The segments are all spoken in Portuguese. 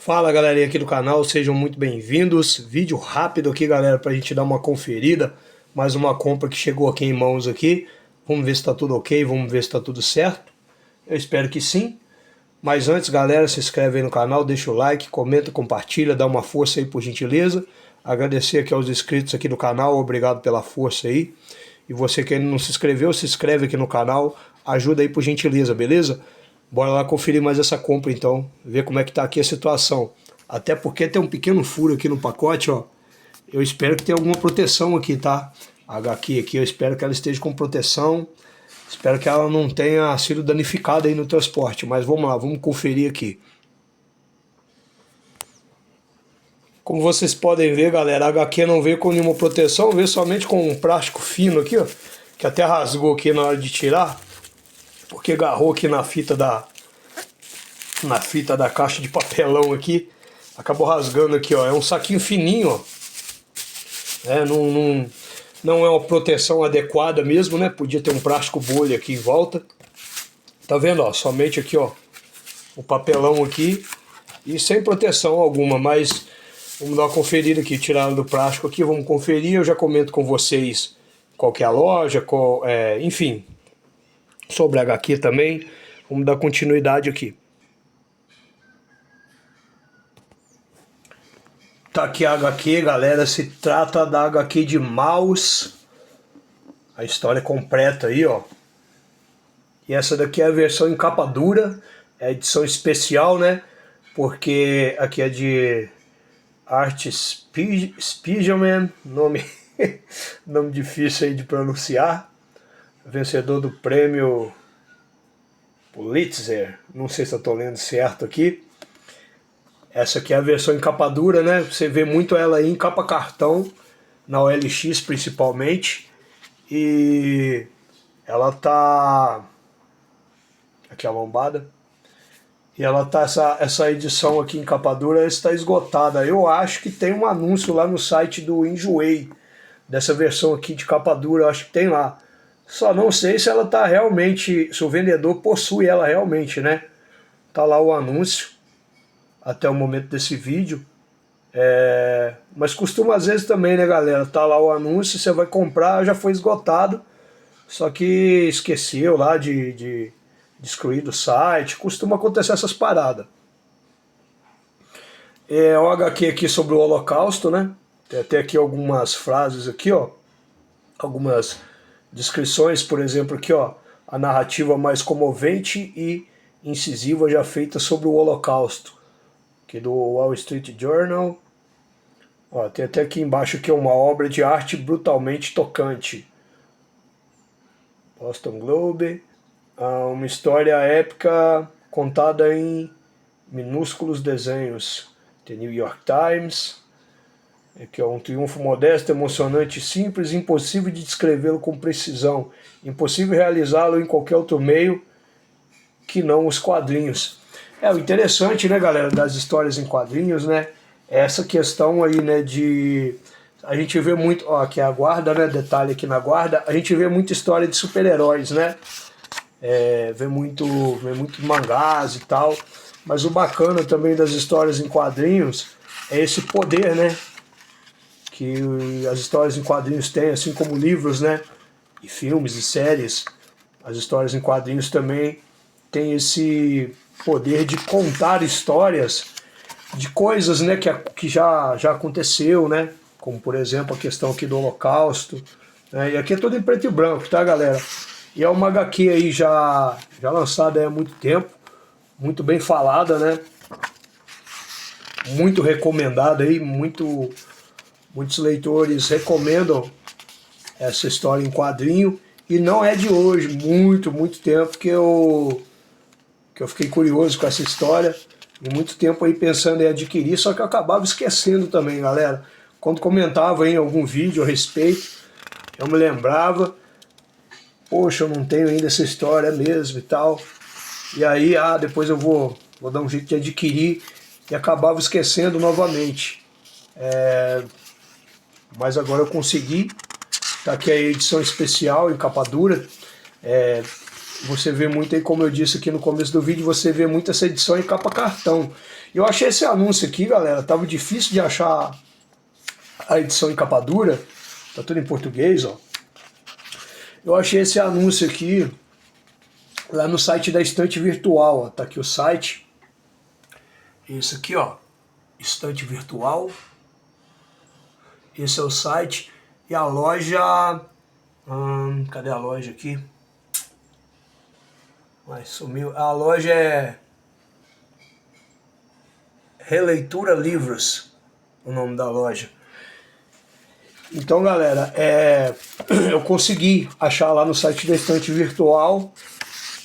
Fala galerinha aqui do canal, sejam muito bem-vindos. Vídeo rápido aqui, galera, pra gente dar uma conferida. Mais uma compra que chegou aqui em mãos aqui. Vamos ver se tá tudo ok, vamos ver se tá tudo certo. Eu espero que sim. Mas antes, galera, se inscreve aí no canal, deixa o like, comenta, compartilha, dá uma força aí por gentileza. Agradecer aqui aos inscritos aqui do canal, obrigado pela força aí. E você que ainda não se inscreveu, se inscreve aqui no canal, ajuda aí por gentileza, beleza? Bora lá conferir mais essa compra então, ver como é que tá aqui a situação. Até porque tem um pequeno furo aqui no pacote, ó. Eu espero que tenha alguma proteção aqui, tá? A HQ aqui, eu espero que ela esteja com proteção. Espero que ela não tenha sido danificada aí no transporte. Mas vamos lá, vamos conferir aqui. Como vocês podem ver, galera, a HQ não veio com nenhuma proteção, veio somente com um plástico fino aqui, ó. Que até rasgou aqui na hora de tirar. Porque agarrou aqui na fita da caixa de papelão aqui, acabou rasgando aqui, ó. É um saquinho fininho, ó. Não é uma proteção adequada mesmo, né? Podia ter um plástico bolha aqui em volta. Tá vendo, ó? Somente aqui, ó, o papelão aqui e sem proteção alguma, mas vamos dar uma conferida aqui, tirando do plástico aqui, vamos conferir. Eu já comento com vocês qual que é a loja, enfim, sobre a HQ também. Vamos dar continuidade aqui. Tá aqui a HQ, galera, se trata da HQ de Maus. A história completa aí, ó. E essa daqui é a versão em capa dura, é a edição especial, né? Porque aqui é de Art Spiegelman, nome difícil aí de pronunciar. Vencedor do prêmio Pulitzer, não sei se eu tô lendo certo aqui. Essa aqui é a versão em capa dura, né? Você vê muito ela aí em capa cartão, na OLX principalmente. E ela tá... Aqui a lombada. E ela tá, essa edição aqui em capa dura está esgotada. Eu acho que tem um anúncio lá no site do Enjoei, dessa versão aqui de capa dura, eu acho que tem lá. Só não sei se ela tá realmente, se o vendedor possui ela realmente, né? Tá lá o anúncio, até o momento desse vídeo. Mas costuma às vezes também, né, galera? Tá lá o anúncio, você vai comprar, já foi esgotado. Só que esqueceu lá de excluir do site. Costuma acontecer essas paradas. É o HQ aqui sobre o Holocausto, né? Tem até aqui algumas frases aqui, ó. Algumas descrições, por exemplo, aqui, ó. A narrativa mais comovente e incisiva já feita sobre o Holocausto. Aqui do Wall Street Journal. Ó, tem até aqui embaixo aqui uma obra de arte brutalmente tocante. Boston Globe. Uma história épica contada em minúsculos desenhos. The New York Times. Aqui, ó, um triunfo modesto, emocionante, simples, impossível de descrevê-lo com precisão. Impossível realizá-lo em qualquer outro meio que não os quadrinhos. O interessante, né, galera, das histórias em quadrinhos, né, é essa questão aí, né, de... A gente vê muito, ó, aqui é a guarda, né, detalhe aqui na guarda, a gente vê muita história de super-heróis, né, vê muito mangás e tal, mas o bacana também das histórias em quadrinhos é esse poder, né, que as histórias em quadrinhos têm, assim como livros, né, e filmes e séries. As histórias em quadrinhos também têm esse poder de contar histórias de coisas, né, que já aconteceu, né, como por exemplo a questão aqui do Holocausto, né, e aqui é tudo em preto e branco, tá, galera? E é uma HQ aí já lançada há muito tempo, muito bem falada, né, muito recomendada aí, muitos leitores recomendam essa história em quadrinho, e não é de hoje, muito tempo que eu fiquei curioso com essa história, e muito tempo aí pensando em adquirir, só que eu acabava esquecendo também, galera. Quando comentava em algum vídeo a respeito, eu me lembrava, poxa, eu não tenho ainda essa história mesmo e tal, e aí, depois eu vou dar um jeito de adquirir, e acabava esquecendo novamente. Mas agora eu consegui. Tá aqui a edição especial em capa dura. você vê muito aí, como eu disse aqui no começo do vídeo, você vê muito essa edição em capa cartão. Eu achei esse anúncio aqui, galera, tava difícil de achar a edição em capa dura, tá tudo em português, ó. Eu achei esse anúncio aqui lá no site da Estante Virtual, ó. Tá aqui o site, esse aqui, ó, Estante Virtual, esse é o site, e a loja, cadê a loja aqui? Mas sumiu. A loja é Releitura Livros, o nome da loja. Então, galera, eu consegui achar lá no site da Estante Virtual,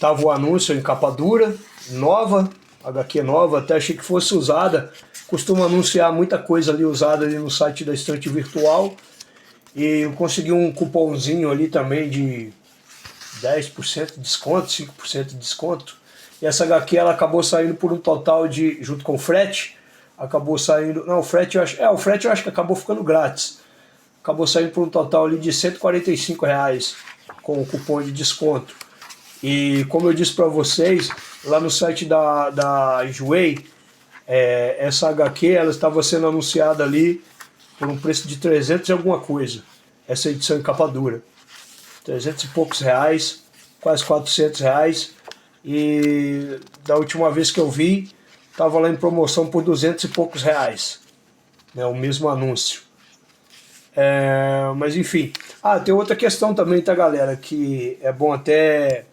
tava o anúncio em capa dura, nova, HQ nova, até achei que fosse usada. Costuma anunciar muita coisa ali usada ali no site da Estante Virtual. E eu consegui um cupomzinho ali também de 10% de desconto, 5% de desconto. E essa HQ ela acabou saindo por um total de, junto com o frete, acabou saindo, não, o frete eu acho que acabou ficando grátis. Acabou saindo por um total ali de R$145 com o cupom de desconto. E como eu disse para vocês, lá no site da Enjoei, essa HQ ela estava sendo anunciada ali por um preço de 300 e alguma coisa. Essa edição em capa dura. 300 e poucos reais, quase R$400. E da última vez que eu vi, estava lá em promoção por 200 e poucos reais. Né, o mesmo anúncio. Mas enfim. Tem outra questão também, tá, galera? Que é bom até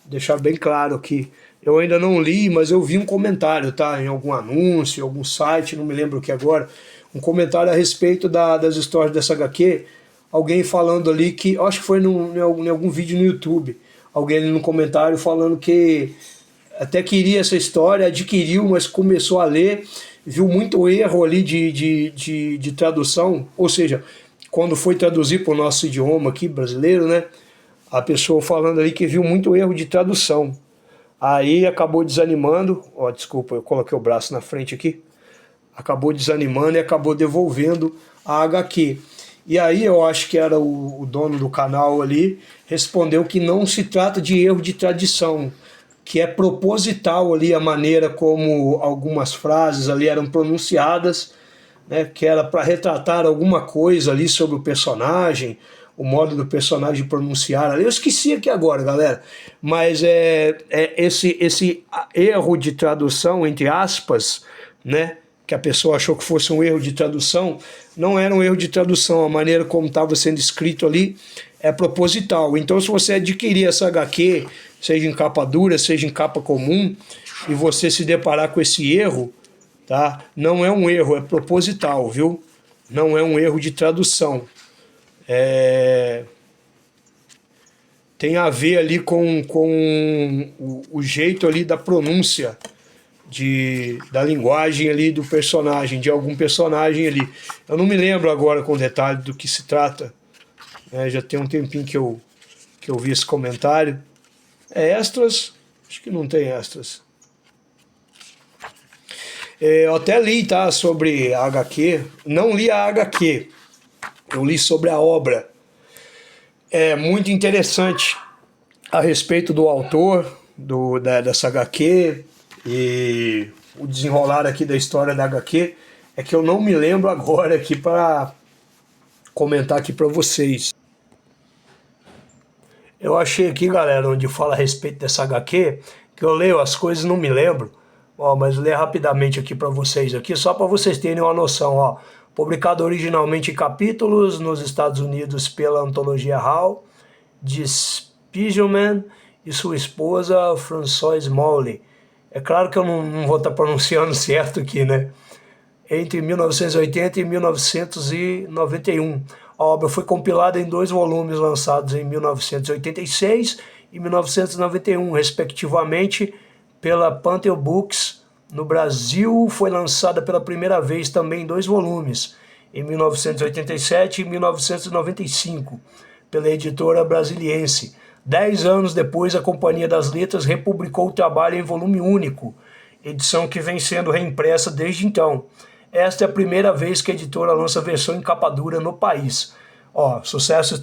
deixar bem claro aqui. Eu ainda não li, mas eu vi um comentário, tá? Em algum anúncio, em algum site, não me lembro o que agora. Um comentário a respeito das histórias dessa HQ. Alguém falando ali que, acho que foi em algum vídeo no YouTube. Alguém ali no comentário falando que até queria essa história, adquiriu, mas começou a ler, viu muito erro ali de tradução, ou seja, quando foi traduzir para o nosso idioma aqui, brasileiro, né, a pessoa falando ali que viu muito erro de tradução. Aí acabou desanimando, desculpa, eu coloquei o braço na frente aqui, acabou desanimando e acabou devolvendo a HQ. E aí eu acho que era o dono do canal ali, respondeu que não se trata de erro de tradução, que é proposital ali a maneira como algumas frases ali eram pronunciadas, né, que era para retratar alguma coisa ali sobre o personagem, o modo do personagem pronunciar ali. Eu esqueci aqui agora, galera, mas esse erro de tradução, entre aspas, né, que a pessoa achou que fosse um erro de tradução, não era um erro de tradução, a maneira como estava sendo escrito ali é proposital. Então, se você adquirir essa HQ, seja em capa dura, seja em capa comum, e você se deparar com esse erro, tá? Não é um erro, é proposital, viu? Não é um erro de tradução. Tem a ver ali com o jeito ali da pronúncia da linguagem ali do personagem, de algum personagem ali. Eu não me lembro agora com detalhe do que se trata, né? Já tem um tempinho que eu vi esse comentário. Extras? Acho que não tem extras. Eu até li, tá, sobre a HQ. Não li a HQ, eu li sobre a obra. É muito interessante a respeito do autor dessa HQ. E o desenrolar aqui da história da HQ é que eu não me lembro agora aqui para comentar aqui para vocês. Eu achei aqui, galera, onde fala a respeito dessa HQ, que eu leio as coisas e não me lembro, mas ler rapidamente aqui para vocês aqui, só para vocês terem uma noção. Publicado originalmente em capítulos nos Estados Unidos pela antologia Hall, de Spiegelman e sua esposa Françoise Mouly. É claro que eu não vou estar pronunciando certo aqui, né? Entre 1980 e 1991. A obra foi compilada em 2 volumes lançados em 1986 e 1991, respectivamente, pela Pantheon Books. No Brasil, foi lançada pela primeira vez também em 2 volumes, em 1987 e 1995, pela editora Brasiliense. 10 anos depois, a Companhia das Letras republicou o trabalho em volume único, edição que vem sendo reimpressa desde então. Esta é a primeira vez que a editora lança a versão em capa dura no país. Sucesso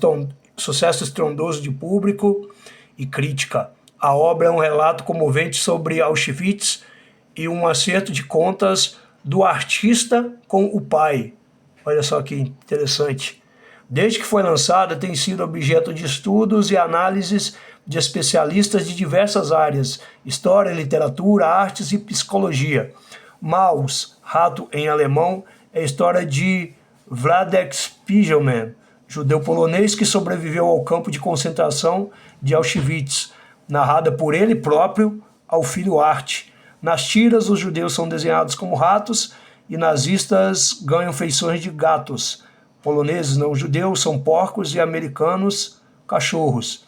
estrondoso de público e crítica. A obra é um relato comovente sobre Auschwitz e um acerto de contas do artista com o pai. Olha só que interessante. Desde que foi lançada, tem sido objeto de estudos e análises de especialistas de diversas áreas: história, literatura, artes e psicologia. Maus, rato em alemão, é a história de Władek Spiegelman, judeu polonês que sobreviveu ao campo de concentração de Auschwitz, narrada por ele próprio ao filho Art. Nas tiras, os judeus são desenhados como ratos e nazistas ganham feições de gatos. Poloneses não judeus são porcos e americanos cachorros.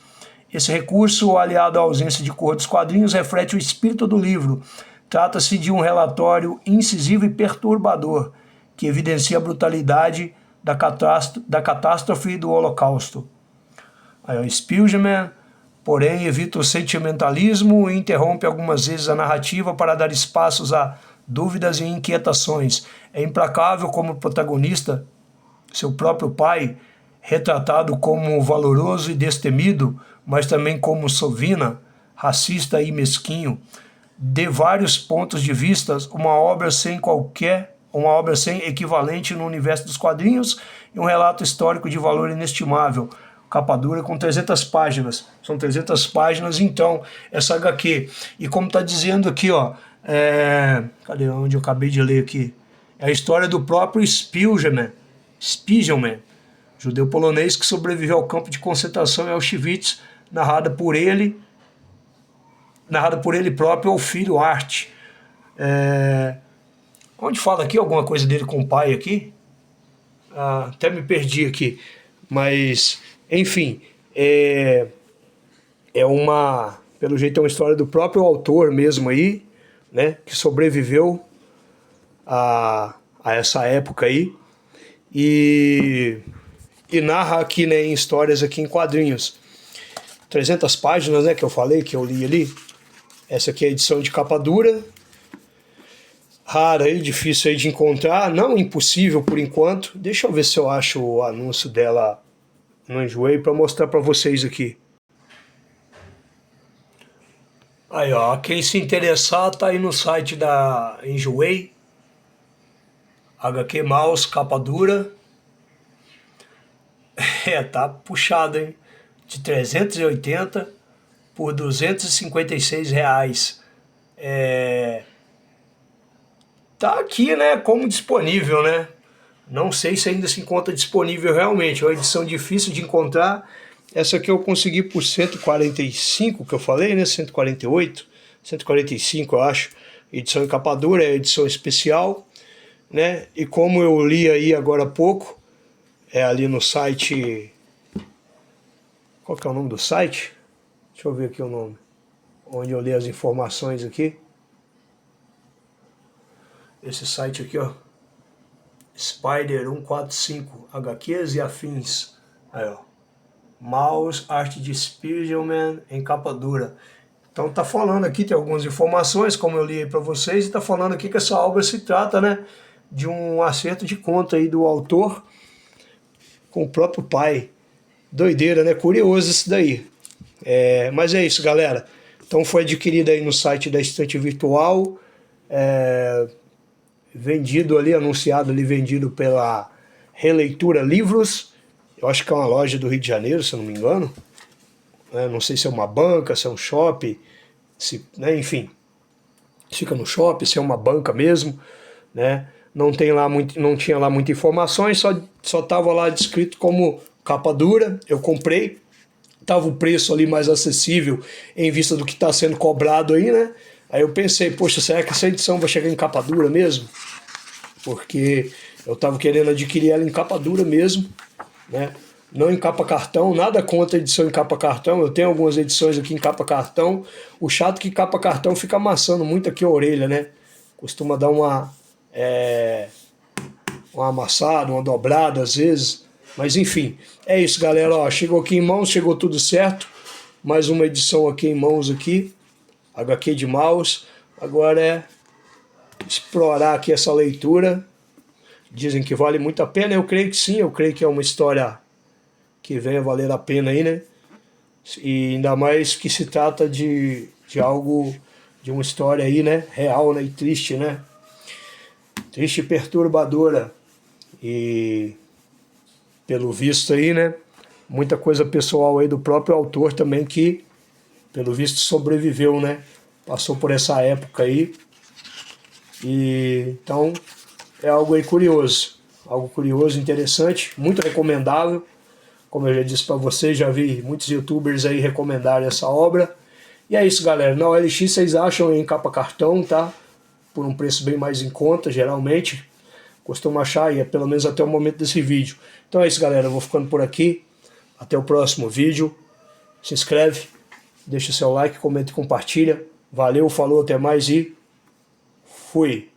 Esse recurso, aliado à ausência de cor dos quadrinhos, reflete o espírito do livro. Trata-se de um relatório incisivo e perturbador, que evidencia a brutalidade da catástrofe do Holocausto. Aí, Spiegelman, porém, evita o sentimentalismo e interrompe algumas vezes a narrativa para dar espaços a dúvidas e inquietações. É implacável como protagonista, seu próprio pai, retratado como valoroso e destemido, mas também como sovina, racista e mesquinho. De vários pontos de vista, uma obra sem equivalente no universo dos quadrinhos e um relato histórico de valor inestimável. Capa dura com 300 páginas. São 300 páginas, então, essa HQ. E como está dizendo aqui, ó, cadê onde eu acabei de ler aqui? É a história do próprio Spiegelman, judeu polonês que sobreviveu ao campo de concentração em Auschwitz, narrada por ele próprio ao filho Art. Onde fala aqui alguma coisa dele com o pai aqui? Até me perdi aqui. Mas, enfim, pelo jeito é uma história do próprio autor mesmo aí, né, que sobreviveu a essa época aí e narra aqui, né, em histórias aqui em quadrinhos. 300 páginas, né, que eu falei, que eu li ali. Essa aqui é a edição de capa dura, rara e difícil aí de encontrar, não impossível por enquanto. Deixa eu ver se eu acho o anúncio dela no Enjoei para mostrar para vocês aqui. Aí, ó, quem se interessar tá aí no site da Enjoei, HQ Maus, capa dura. Tá puxado, hein? De 380 por R$256. Tá aqui, né, como disponível, né? Não sei se ainda se encontra disponível realmente. É uma edição difícil de encontrar. Essa aqui eu consegui por 145, que eu falei, né? 148, 145 eu acho. Edição em capa dura, é edição especial, né? E como eu li aí agora há pouco, ali no site... Qual que é o nome do site? Deixa eu ver aqui o nome. Onde eu li as informações aqui. Esse site aqui, ó. Spider 145, HQs e afins. Aí, ó. Maus, arte de Spiegelman em capa dura. Então tá falando aqui, tem algumas informações, como eu li aí pra vocês, e tá falando aqui que essa obra se trata, né, de um acerto de conta aí do autor com o próprio pai. Doideira, né? Curioso isso daí. Mas é isso, galera. Então foi adquirida aí no site da Estante Virtual, vendido ali, anunciado ali, vendido pela Releitura Livros. Eu acho que é uma loja do Rio de Janeiro, se eu não me engano. Não sei se é uma banca, se é um shopping, né? Enfim, fica no shopping, se é uma banca mesmo, né? Não tinha lá muita informações, só estava lá descrito como capa dura. Eu comprei, estava o preço ali mais acessível em vista do que está sendo cobrado aí, né? Aí eu pensei, poxa, será que essa edição vai chegar em capa dura mesmo? Porque eu estava querendo adquirir ela em capa dura mesmo, né? Não em capa cartão, nada contra a edição em capa cartão. Eu tenho algumas edições aqui em capa cartão. O chato é que capa cartão fica amassando muito aqui a orelha, né? Costuma dar uma amassada, uma dobrada às vezes. Mas enfim, é isso, galera. Ó, chegou aqui em mãos, chegou tudo certo. Mais uma edição aqui em mãos aqui. HQ de Maus. Agora é explorar aqui essa leitura. Dizem que vale muito a pena. Eu creio que sim, eu creio que é uma história que venha valer a pena aí, né? E ainda mais que se trata de algo, de uma história aí, né, real, né, e triste, né? Triste e perturbadora. E pelo visto aí, né, muita coisa pessoal aí do próprio autor também que, pelo visto, sobreviveu, né? Passou por essa época aí. E então é algo aí curioso. Algo curioso, interessante, muito recomendável. Como eu já disse para vocês, já vi muitos youtubers aí recomendarem essa obra. E é isso, galera. Na OLX vocês acham em capa cartão, tá? Por um preço bem mais em conta, geralmente. Costumo achar aí, pelo menos até o momento desse vídeo. Então é isso, galera. Eu vou ficando por aqui. Até o próximo vídeo. Se inscreve, deixa o seu like, comenta e compartilha. Valeu, falou, até mais e fui!